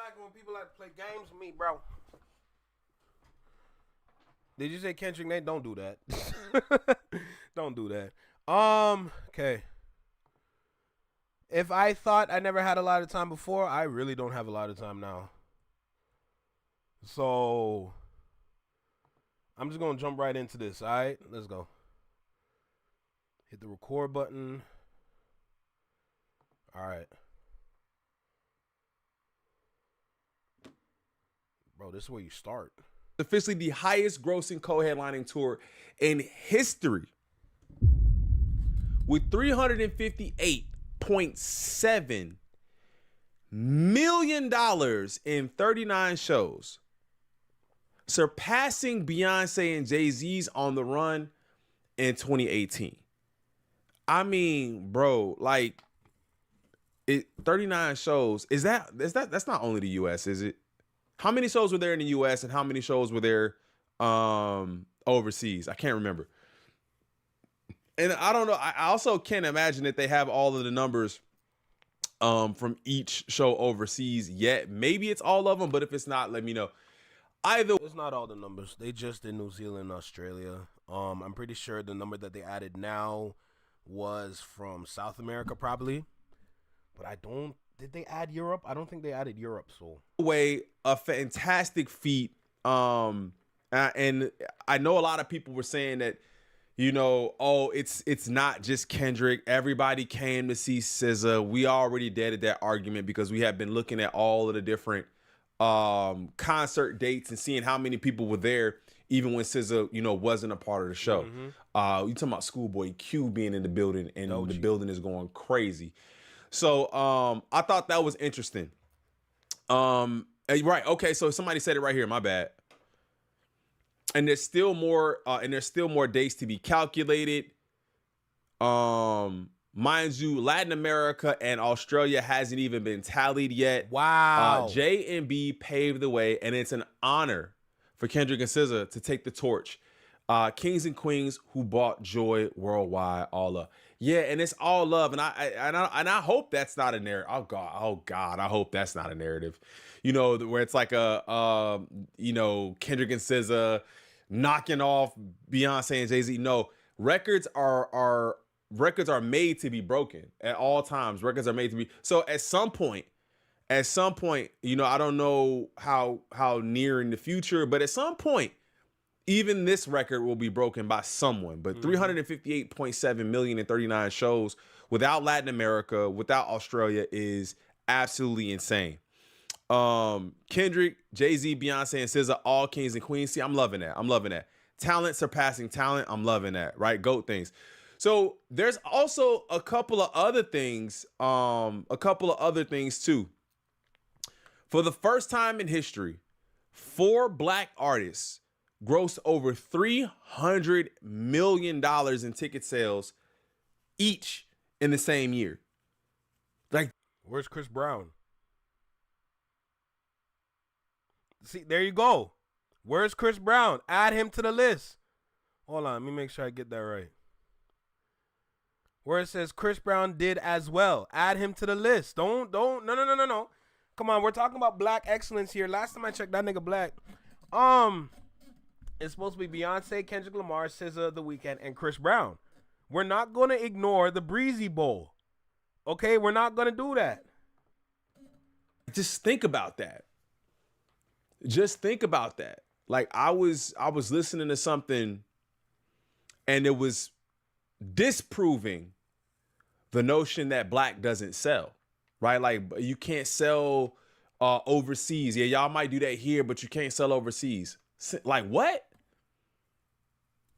like when people like to play games with me, bro. Did you say Kendrick Nate? Don't do that. Don't do that. Okay. If I thought I never had a lot of time before, I really don't have a lot of time now. So I'm just gonna jump right into this. All right, let's go. Hit the record button. All right. Bro, this is where you start. Officially the highest grossing co-headlining tour in history with $358.7 million in 39 shows, surpassing Beyonce and Jay-Z's On the Run in 2018. I mean, bro, like 39 shows. That's not only the US, is it? How many shows were there in the US and how many shows were there overseas? I can't remember. And I don't know. I also can't imagine that they have all of the numbers from each show overseas yet. Maybe it's all of them, but if it's not, let me know. It's not all the numbers. They just did New Zealand and Australia. I'm pretty sure the number that they added now was from South America probably. But did they add Europe? I don't think they added Europe, so way a fantastic feat. And I know a lot of people were saying that, you know, oh, it's not just Kendrick. Everybody came to see SZA. We already deaded that argument because we have been looking at all of the different concert dates and seeing how many people were there, even when SZA, you know, wasn't a part of the show. You talking about Schoolboy Q being in the building, and the building is going crazy. So I thought that was interesting. Right. Okay. So somebody said it right here. My bad. And there's still more. And there's still more dates to be calculated. Mind you, Latin America and Australia hasn't even been tallied yet. Wow. J&B paved the way, and it's an honor for Kendrick and SZA to take the torch. Kings and queens who brought joy worldwide, all love. Yeah, and it's all love, and I hope that's not a narrative. Oh God, I hope that's not a narrative. You know, where it's like you know, Kendrick and SZA knocking off Beyonce and Jay-Z. No, records are made to be broken at all times. Records are made to be. So at some point, you know, I don't know how near in the future, but at some point, even this record will be broken by someone. But 358.7 million in 39 shows without Latin America, without Australia, is absolutely insane. Kendrick, Jay-Z, Beyonce, and SZA, all kings and queens. See, I'm loving that. Talent surpassing talent. I'm loving that, right? GOAT things. So there's also a couple of other things too. For the first time in history, 4 black artists grossed over $300 million in ticket sales each in the same year. Like, where's Chris Brown? See, there you go. Where's Chris Brown? Add him to the list. Hold on, let me make sure I get that right. Where it says Chris Brown did as well. Add him to the list. No. Come on, we're talking about black excellence here. Last time I checked, that nigga black. It's supposed to be Beyonce, Kendrick Lamar, SZA, The Weeknd, and Chris Brown. We're not going to ignore the Breezy Bowl. Okay, we're not going to do that. just think about that. Just think about that. Like I was listening to something and it was disproving the notion that black doesn't sell, right? Like you can't sell overseas. Yeah, y'all might do that here, but you can't sell overseas. Like what?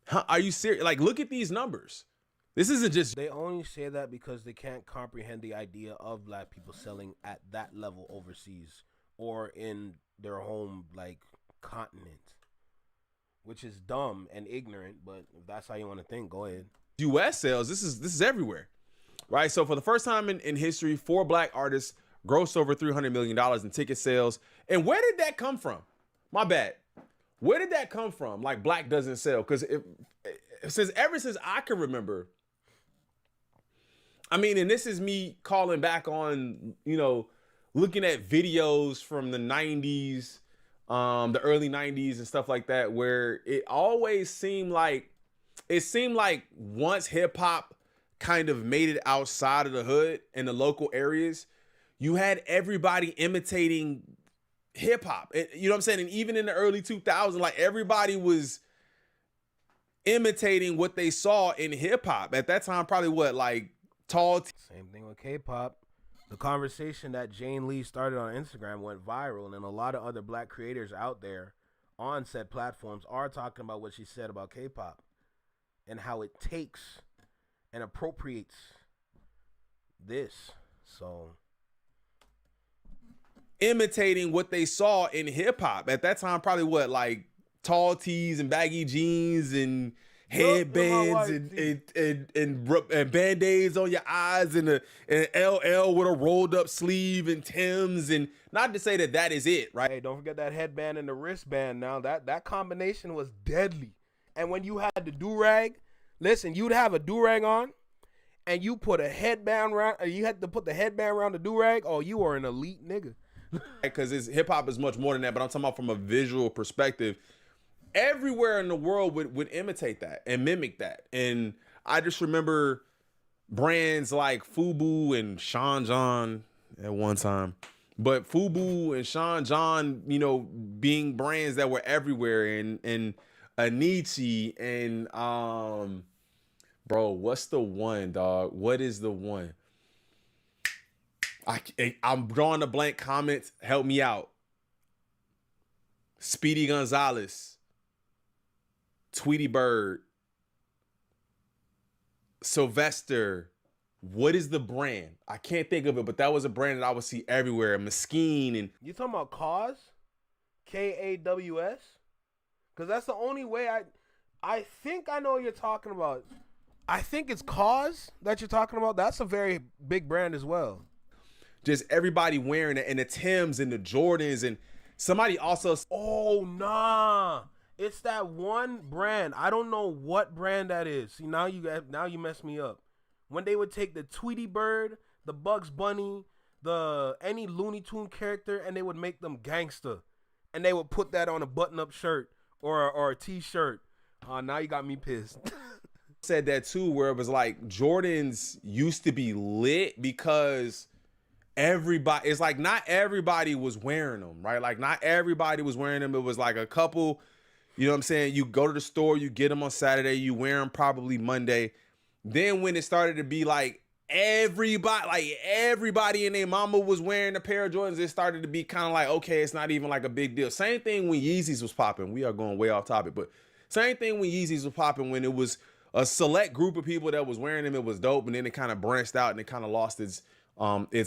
Huh? Are you serious? Like look at these numbers. This isn't just... They only say that because they can't comprehend the idea of black people selling at that level overseas or in their home, like, continent, which is dumb and ignorant, but if that's how you want to think, go ahead. U.S. sales, this is everywhere, right? So for the first time in history, 4 black artists grossed over $300 million in ticket sales. And where did that come from? My bad. Where did that come from? Like black doesn't sell? Because ever since I can remember... I mean, and this is me calling back on, you know, looking at videos from the 90s, the early 90s and stuff like that, where it always seemed like once hip hop kind of made it outside of the hood in the local areas, you had everybody imitating hip hop. You know what I'm saying? And even in the early 2000s, like everybody was imitating what they saw in hip hop. At that time, probably what, like Same thing with K-pop. The conversation that Jane Lee started on Instagram went viral, and a lot of other black creators out there on said platforms are talking about what she said about K-pop and how it takes and appropriates this. So imitating what they saw in hip hop. At that time, probably what, like tall tees and baggy jeans and headbands and band-aids on your eyes and an LL with a rolled up sleeve and Timbs, and not to say that is it, right? Hey, don't forget that headband and the wristband. Now that combination was deadly. And when you had the do-rag, listen, you'd have a do-rag on and you put a headband around, you had to put the headband around the do-rag. Oh, you are an elite nigga. Because hip hop is much more than that, but I'm talking about from a visual perspective. Everywhere in the world would imitate that and mimic that. And I just remember brands like Fubu and Sean John at one time. But Fubu and Sean John, you know, being brands that were everywhere, and Anichi and bro, what's the one, dog? What is the one? I'm drawing a blank. Comments, help me out. Speedy Gonzalez, Tweety Bird, Sylvester. What is the brand? I can't think of it, but that was a brand that I would see everywhere. Mesquine. And you talking about Kaws? Kaws? Because that's the only way I think I know what you're talking about. I think it's Kaws that you're talking about. That's a very big brand as well. Just everybody wearing it, and the Timbs and the Jordans, and somebody also. Oh nah, it's that one brand. I don't know what brand that is. See, now you messed me up. When they would take the Tweety Bird, the Bugs Bunny, any Looney Tune character, and they would make them gangster, and they would put that on a button-up shirt or a T-shirt. Now you got me pissed. Said that too, where it was like Jordans used to be lit because everybody, it's like not everybody was wearing them, right? Like not everybody was wearing them. It was like a couple, you know what I'm saying? You go to the store, you get them on Saturday, you wear them probably Monday. Then when it started to be like everybody and their mama was wearing a pair of Jordans, it started to be kind of like, okay, it's not even like a big deal. Same thing when Yeezys was popping. We are going way off topic, but same thing when Yeezys was popping, when it was a select group of people that was wearing them, it was dope, and then it kind of branched out and it kind of lost its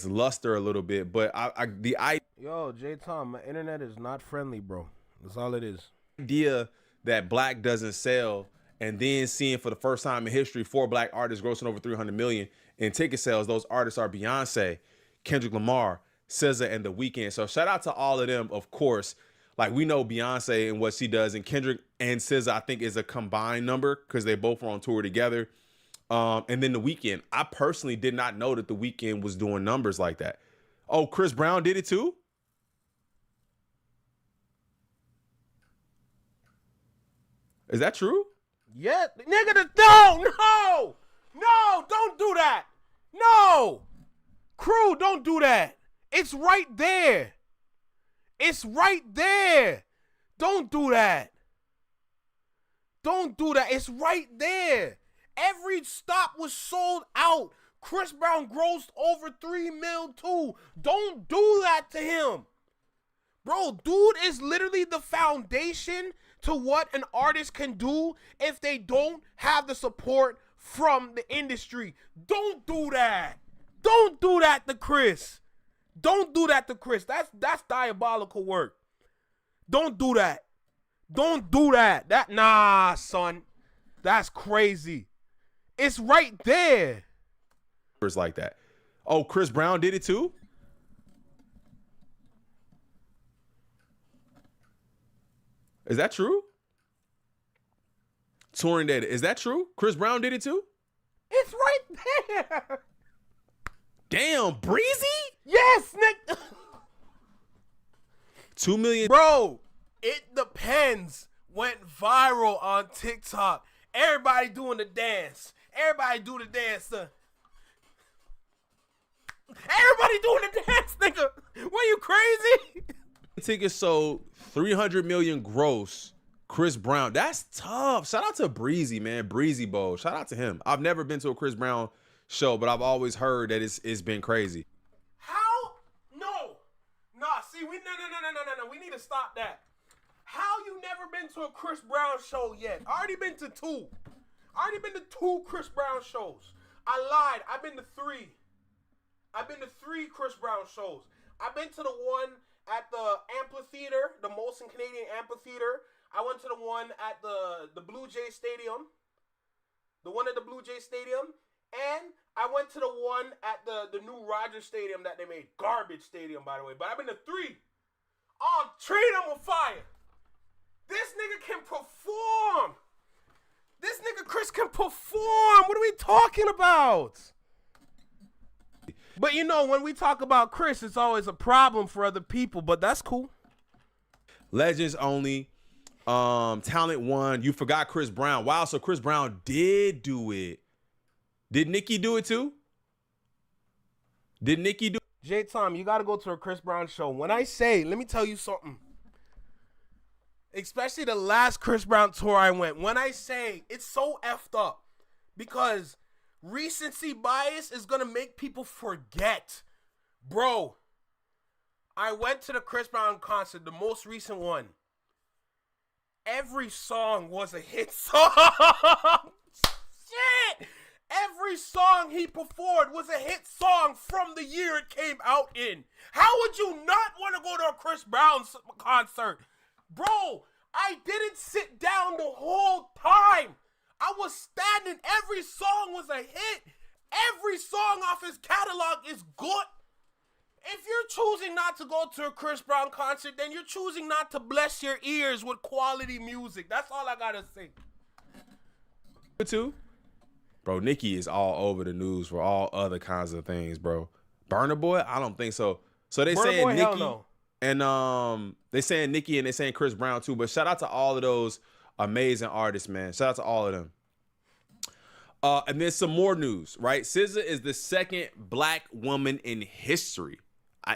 luster a little bit. But Yo, J Tom, my internet is not friendly, bro. That's all it is. Idea that black doesn't sell, and then seeing for the first time in history 4 black artists grossing over 300 million in ticket sales. Those artists are Beyonce, Kendrick Lamar, SZA, and The Weeknd. So shout out to all of them, of course. Like, we know Beyonce and what she does, and Kendrick and SZA, I think, is a combined number because they both were on tour together. And then The Weeknd. I personally did not know that The Weeknd was doing numbers like that. Oh, Chris Brown did it too? Is that true? Yeah, nigga, no, don't do that. No, crew, don't do that. It's right there. It's right there. Don't do that. Don't do that. It's right there. Every stop was sold out. Chris Brown grossed over 3 mil too. Don't do that to him. Bro, dude is literally the foundation to what an artist can do if they don't have the support from the industry. Don't do that. Don't do that to Chris. Don't do that to Chris. That's diabolical work. Don't do that. Don't do that. Nah, son. That's crazy. It's right there. It's like that. Oh, Chris Brown did it too? Is that true? Touring data. Is that true? Chris Brown did it too? It's right there. Damn, Breezy? Yes, Nick. 2 million. Bro, it depends. Went viral on TikTok. Everybody doing the dance. Everybody do the dance. Everybody doing the dance, nigga. What, you crazy? Tickets sold 300 million gross. Chris Brown, that's tough. Shout out to Breezy, man. Breezy Bowl. Shout out to him. I've never been to a Chris Brown show, but I've always heard that it's been crazy. How? No. Nah, see, no. We need to stop that. How you never been to a Chris Brown show yet? I already been to 2. I already been to 2 Chris Brown shows. I lied. I've been to 3. I've been to 3 Chris Brown shows. I've been to the one at the amphitheater, the Molson Canadian Amphitheater. I went to the one at the Blue Jay Stadium. The one at the Blue Jay Stadium. And I went to the one at the new Rogers Stadium that they made. Garbage stadium, by the way. But I've been to 3. Oh, treat them with fire. This nigga can perform. This nigga Chris can perform. What are we talking about? But you know, when we talk about Chris, it's always a problem for other people, but that's cool. Legends only. Talent 1. You forgot Chris Brown. Wow, so Chris Brown did do it. Did Nicki do it too? Did Nicki do it? J-Tom, you got to go to a Chris Brown show. When I say, let me tell you something. Especially the last Chris Brown tour I went. When I say, it's so effed up. Because recency bias is going to make people forget. Bro, I went to the Chris Brown concert, the most recent one. Every song was a hit song. Shit! Every song he performed was a hit song from the year it came out in. How would you not want to go to a Chris Brown concert? Bro, I didn't sit down the whole time. I was standing. Every song was a hit. Every song off his catalog is good. If you're choosing not to go to a Chris Brown concert, then you're choosing not to bless your ears with quality music. That's all I gotta say. Too? Bro, Nicki is all over the news for all other kinds of things, bro. Burna Boy? I don't think so. So they saying Nicki, hell no. And they saying Nicki and they saying Chris Brown too. But shout out to all of those amazing artists, man. Shout out to all of them. And then some more news, right? SZA is the second black woman in history.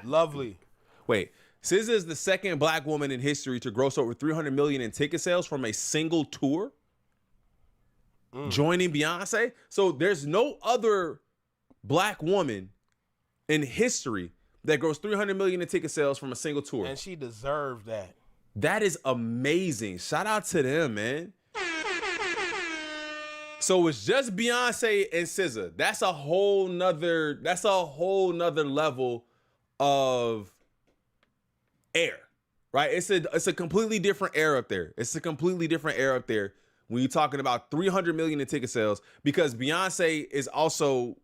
Lovely. Wait, SZA is the second black woman in history to gross over 300 million in ticket sales from a single tour. Joining Beyonce. So there's no other black woman in history that grows 300 million in ticket sales from a single tour. And she deserved that. That is amazing. Shout out to them, man. So it's just Beyonce and SZA. That's a whole nother level of air, right? It's a completely different air up there. It's a completely different air up there when you're talking about 300 million in ticket sales, because Beyonce is also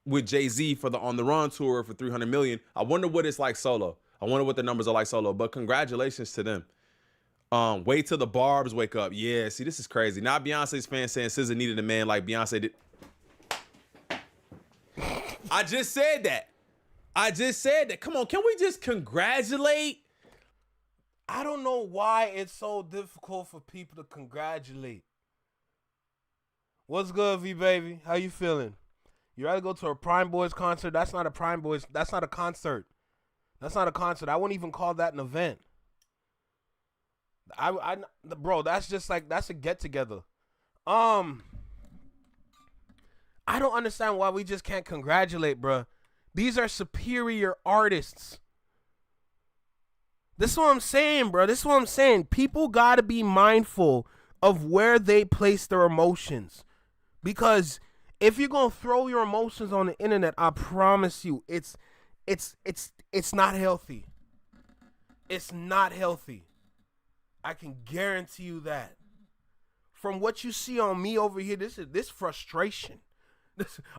with Jay-Z for the On the Run tour for 300 million. I wonder what it's like solo. I wonder what the numbers are like solo, but congratulations to them. Wait till the Barbs wake up. Yeah, see, this is crazy. Now Beyonce's fans saying SZA needed a man like Beyonce did. I just said that. Come on, can we just congratulate? I don't know why it's so difficult for people to congratulate. What's good, V baby? How you feeling? You rather go to a Prime Boys concert? That's not a Prime Boys. That's not a concert. That's not a concert. I wouldn't even call that an event. Bro, that's just like, that's a get together. I don't understand why we just can't congratulate, bro. These are superior artists. This is what I'm saying, bro. This is what I'm saying. People gotta be mindful of where they place their emotions, because if you're gonna throw your emotions on the internet, I promise you, it's not healthy. It's not healthy. I can guarantee you that. From what you see on me over here, this frustration.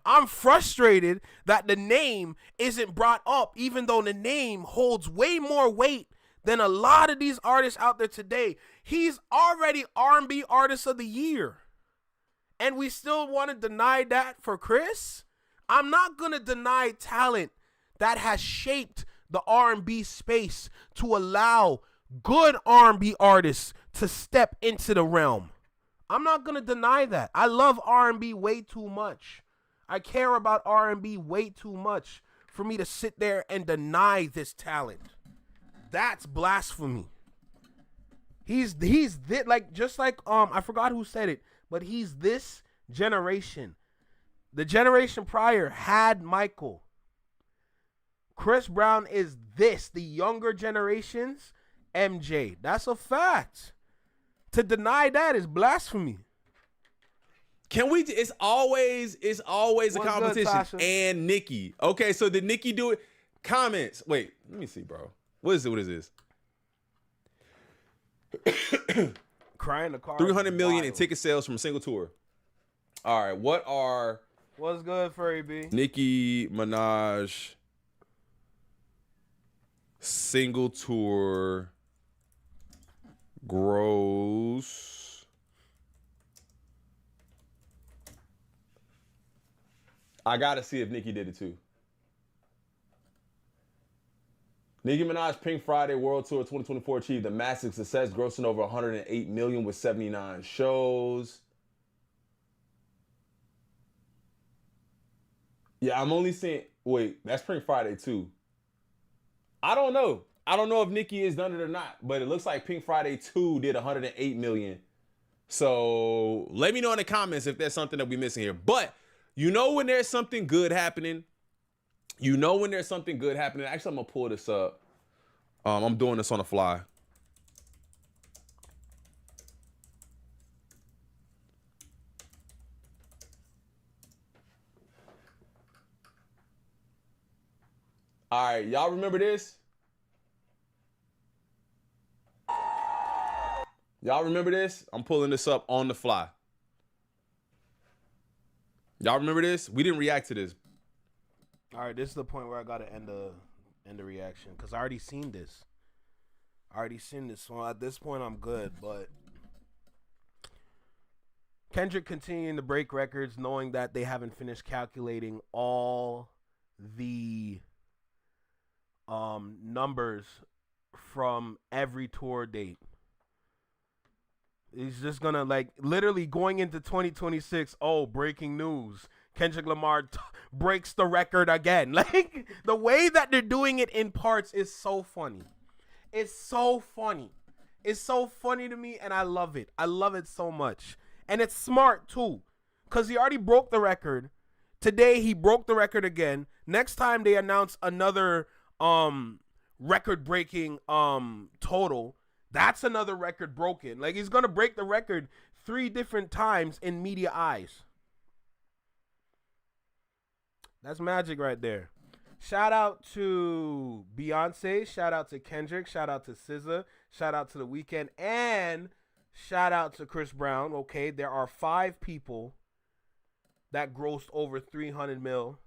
I'm frustrated that the name isn't brought up, even though the name holds way more weight than a lot of these artists out there today. He's already R&B Artist of the Year. And we still want to deny that for Chris? I'm not going to deny talent that has shaped the R&B space to allow good R&B artists to step into the realm. I'm not going to deny that. I love R&B way too much. I care about R&B way too much for me to sit there and deny this talent. That's blasphemy. He's like, just like I forgot who said it, but he's this generation. The generation prior had Michael. Chris Brown is the younger generation's MJ. That's a fact. To deny that is blasphemy. Can we? It's always a competition. Good, and Nicki. Okay, so did Nicki do it? Comments. Wait, let me see, bro. What is it? What is this? Crying the car. 300 million in ticket sales from a single tour. All right, what's good, Furry B? Nicki Minaj single tour gross. I gotta see if Nicki did it too. Nicki Minaj Pink Friday World Tour 2024 achieved a massive success, grossing over 108 million with 79 shows. Yeah, I'm only seeing. Wait, that's Pink Friday too. I don't know. I don't know if Nicki has done it or not, but it looks like Pink Friday 2 did 108 million. So let me know in the comments if there's something that we're missing here. But you know when there's something good happening. Actually, I'm gonna pull this up. I'm doing this on the fly. All right, y'all remember this? Y'all remember this? I'm pulling this up on the fly. Y'all remember this? We didn't react to this. All right, this is the point where I gotta end the reaction because I already seen this. So at this point, I'm good. But Kendrick continuing to break records, knowing that they haven't finished calculating all the numbers from every tour date. He's just gonna, like, literally going into 2026. Oh, breaking news! Kendrick Lamar breaks the record again. Like, the way that they're doing it in parts is so funny. It's so funny. It's so funny to me, and I love it. I love it so much, and it's smart too, cause he already broke the record. Today he broke the record again. Next time they announce another record-breaking total, that's another record broken. Like, he's gonna break the record 3 different times in media eyes. That's magic right there. Shout out to Beyonce. Shout out to Kendrick. Shout out to SZA. Shout out to The Weeknd. And shout out to Chris Brown. Okay, there are 5 people that grossed over 300 mil.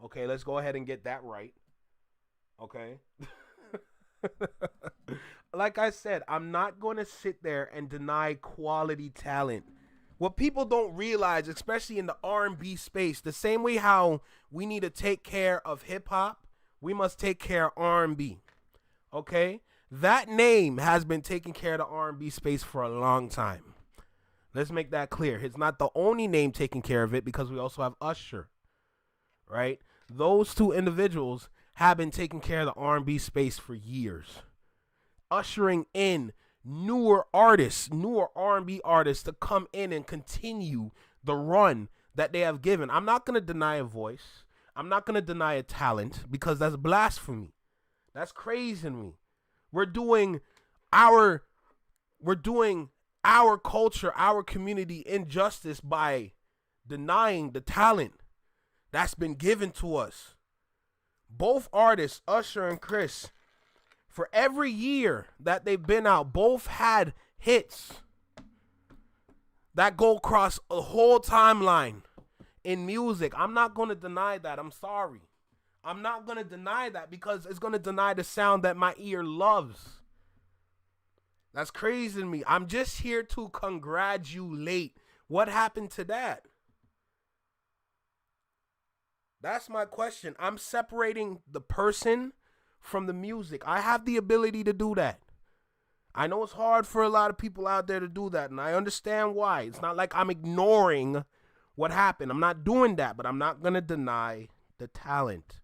Okay, let's go ahead and get that right. Okay. Like I said, I'm not going to sit there and deny quality talent. What people don't realize, especially in the R&B space, the same way how we need to take care of hip hop, we must take care of R&B. Okay? That name has been taking care of the R&B space for a long time. Let's make that clear. It's not the only name taking care of it, because we also have Usher. Right? Those 2 individuals have been taking care of the R&B space for years. Ushering in newer artists, newer R&B artists to come in and continue the run that they have given. I'm not going to deny a voice. I'm not going to deny a talent, because that's blasphemy. That's crazy to me. We're doing our culture, our community injustice by denying the talent that's been given to us. Both artists, Usher and Chris, for every year that they've been out, both had hits that go across a whole timeline in music. I'm not going to deny that. I'm sorry. I'm not going to deny that, because it's going to deny the sound that my ear loves. That's crazy to me. I'm just here to congratulate. What happened to that? That's my question. I'm separating the person from the music. I have the ability to do that. I know it's hard for a lot of people out there to do that, and I understand why. It's not like I'm ignoring what happened. I'm not doing that, but I'm not going to deny the talent.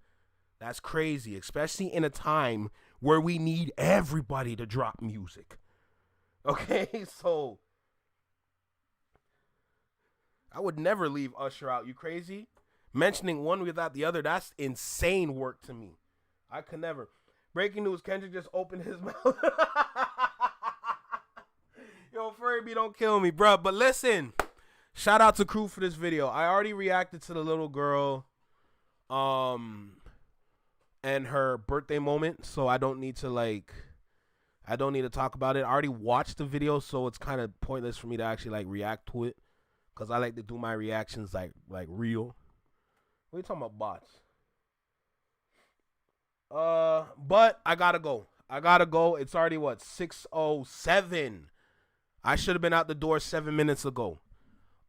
That's crazy, especially in a time where we need everybody to drop music. Okay, so I would never leave Usher out. You crazy? Mentioning one without the other, that's insane work to me. I could never. Breaking news, Kendrick just opened his mouth. Yo, Furby, don't kill me, bro. But listen, shout out to crew for this video. I already reacted to the little girl and her birthday moment, so I don't need to talk about it. I already watched the video, so it's kind of pointless for me to actually react to it, because I like to do my reactions like real. What are you talking about, bots? But I gotta go. It's already what, 6:07. I should have been out the door 7 minutes ago.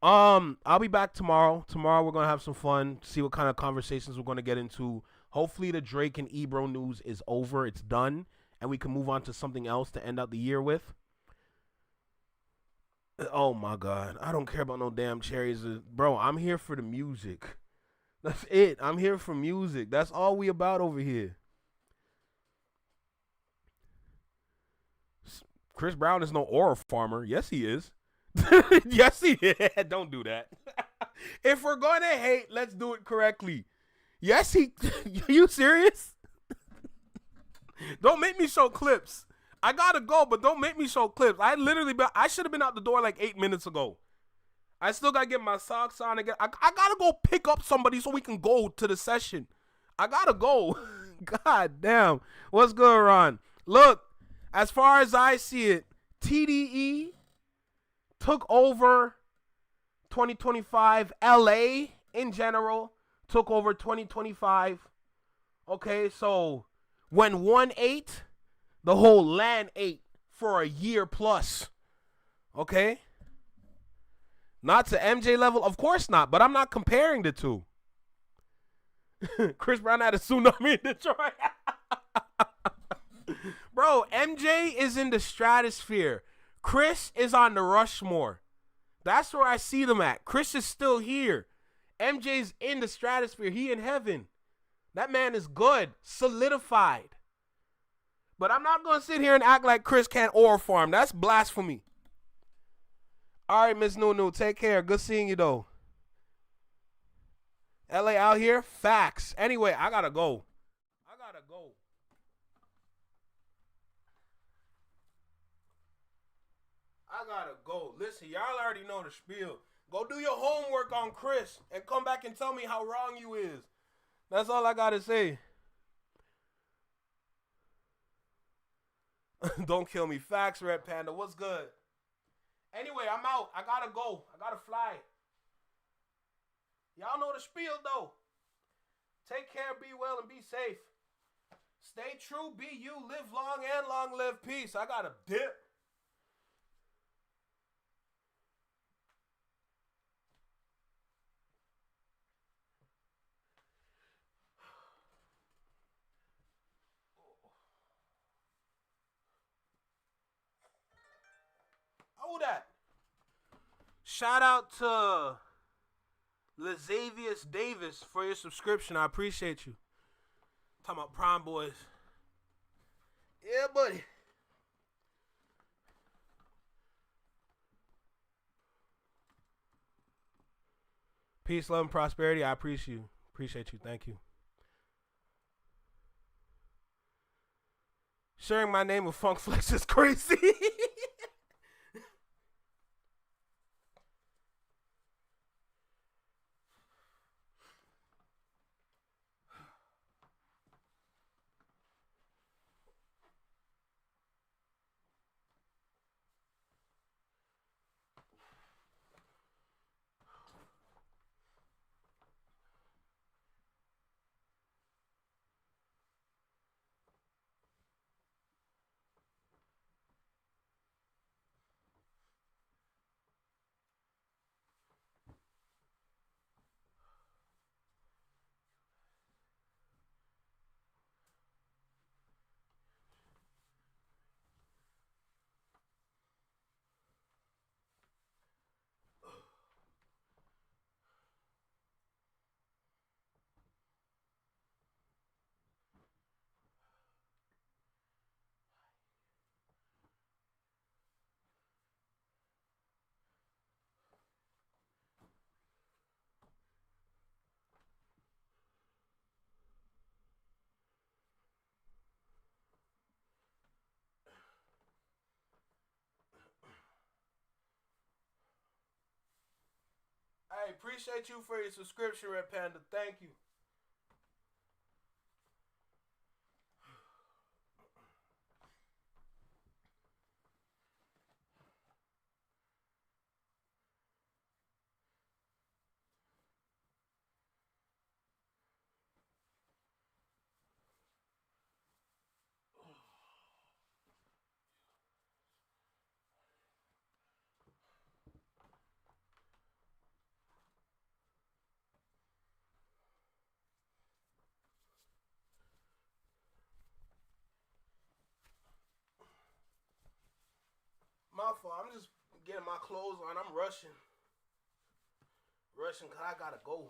I'll be back tomorrow. Tomorrow we're gonna have some fun, see what kind of conversations we're gonna get into. Hopefully the Drake and Ebro news is over, it's done, and we can move on to something else to end out the year with. Oh my God, I don't care about no damn cherries, bro. I'm here for the music. That's it. I'm here for music. That's all we about over here. Chris Brown is no aura farmer. Yes, he is. Yes, he is. Don't do that. If we're going to hate, let's do it correctly. Yes, he. You serious? Don't make me show clips. I gotta go, but don't make me show clips. I should have been out the door like 8 minutes ago. I still gotta get my socks on again. I gotta go pick up somebody so we can go to the session. I gotta go. God damn. What's good, Ron? Look. As far as I see it, TDE took over 2025. LA in general took over 2025. Okay, so when one ate, the whole land ate for a year plus. Okay? Not to MJ level, of course not, but I'm not comparing the two. Chris Brown had a tsunami in Detroit. Bro, MJ is in the stratosphere. Chris is on the Rushmore. That's where I see them at. Chris is still here. MJ's in the stratosphere. He in heaven. That man is good. Solidified. But I'm not going to sit here and act like Chris can't aura farm. That's blasphemy. All right, Miss Nunu, take care. Good seeing you, though. LA out here? Facts. Anyway, I got to go. Listen, y'all already know the spiel. Go do your homework on Chris and come back and tell me how wrong you is. That's all I gotta say. Don't kill me. Facts, Red Panda. What's good? Anyway, I'm out. I gotta go. I gotta fly. Y'all know the spiel, though. Take care, be well, and be safe. Stay true, be you, live long, and long live peace. I gotta dip. Oh, that. Shout out to Lazavius Davis for your subscription. I appreciate you. Talking about Prime Boys. Yeah, buddy. Peace, love, and prosperity. I appreciate you. Appreciate you. Thank you. Sharing my name with Funk Flex is crazy. Hey, appreciate you for your subscription, Red Panda. Thank you. My fault. I'm just getting my clothes on. I'm rushing. Rushing because I gotta go.